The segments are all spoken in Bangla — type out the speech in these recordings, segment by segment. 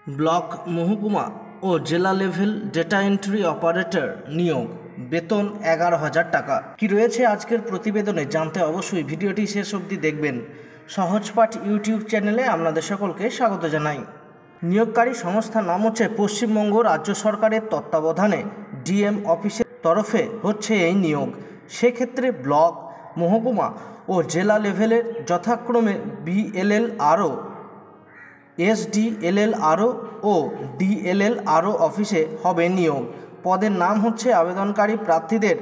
ব্লক, মহকুমা ও জেলা লেভেল ডেটা এন্ট্রি অপারেটর নিয়োগ, বেতন 11,000 টাকা। কি রয়েছে আজকের প্রতিবেদনে জানতে অবশ্যই ভিডিওটি শেষ অবধি দেখবেন। সহজপাঠ ইউটিউব চ্যানেলে আপনাদের সকলকে স্বাগত জানাই। নিয়োগকারী সংস্থার নাম হচ্ছে পশ্চিমবঙ্গ রাজ্য সরকারের তত্ত্বাবধানে ডিএম অফিসের তরফে হচ্ছে এই নিয়োগ। সেক্ষেত্রে ব্লক, মহকুমা ও জেলা লেভেলের যথাক্রমে BLLRO, SDLLRO ও DLLRO অফিসে হবে নিয়োগ। পদের নাম হচ্ছে আবেদনকারী প্রার্থীদের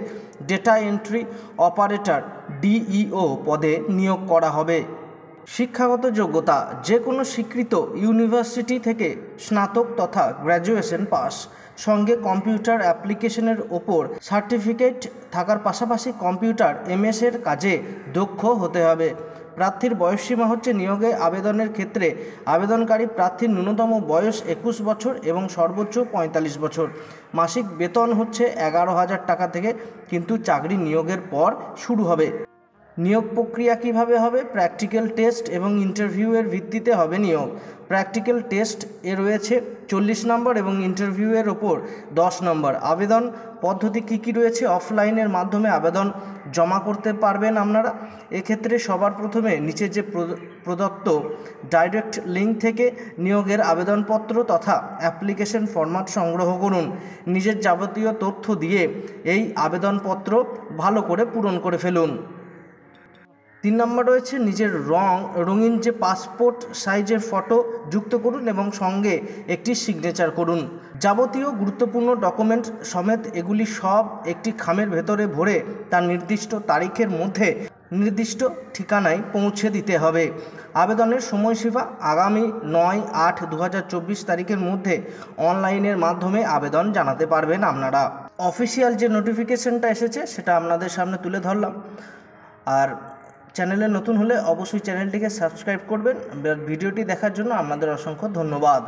ডেটা এন্ট্রি অপারেটর DEO পদে নিয়োগ করা হবে। শিক্ষাগত যোগ্যতা যে কোনো স্বীকৃত ইউনিভার্সিটি থেকে স্নাতক তথা গ্র্যাজুয়েশন পাস, সঙ্গে কম্পিউটার অ্যাপ্লিকেশনের ওপর সার্টিফিকেট থাকার পাশাপাশি কম্পিউটার MS এর কাজে দক্ষ হতে হবে। প্রার্থীর বয়সসীমা হচ্ছে নিয়োগে আবেদনের ক্ষেত্রে আবেদনকারী প্রার্থীর ন্যূনতম বয়স 21 বছর এবং সর্বোচ্চ 45 বছর। মাসিক বেতন হচ্ছে 11,000 টাকা থেকে কিন্তু চাকরি নিয়োগের পর শুরু হবে। নিয়োগ প্রক্রিয়া কিভাবে হবে? প্র্যাকটিক্যাল টেস্ট এবং ইন্টারভিউয়ের ভিত্তিতে হবে নিয়োগ। প্র্যাকটিক্যাল টেস্ট এ রয়েছে 40 নম্বর এবং ইন্টারভিউয়ের ওপর 10 নম্বর। আবেদন পদ্ধতি কি রয়েছে? অফলাইনের মাধ্যমে আবেদন জমা করতে পারবেন আপনারা। এক্ষেত্রে সবার প্রথমে নিচে যে প্রদত্ত ডাইরেক্ট লিঙ্ক থেকে নিয়োগের আবেদনপত্র তথা অ্যাপ্লিকেশন ফরম্যাট সংগ্রহ করুন। নিজের যাবতীয় তথ্য দিয়ে এই আবেদনপত্র ভালো করে পূরণ করে ফেলুন। 3 নম্বর রয়েছে নিজের রঙিন যে পাসপোর্ট সাইজের ফটো যুক্ত করুন এবং সঙ্গে একটি সিগনেচার করুন। যাবতীয় গুরুত্বপূর্ণ ডকুমেন্ট সমেত এগুলি সব একটি খামের ভেতরে ভরে তার নির্দিষ্ট তারিখের মধ্যে নির্দিষ্ট ঠিকানায় পৌঁছে দিতে হবে। আবেদনের সময়সীমা আগামী 9/8/2024 তারিখের মধ্যে অনলাইনের মাধ্যমে আবেদন জানাতে পারবেন আপনারা। অফিসিয়াল যে নোটিফিকেশনটা এসেছে সেটা আপনাদের সামনে তুলে ধরলাম। আর চ্যানেলে নতুন হলে অবশ্যই চ্যানেলটিকে সাবস্ক্রাইব করবেন। ভিডিওটি দেখার জন্য আপনাদের অসংখ্য ধন্যবাদ।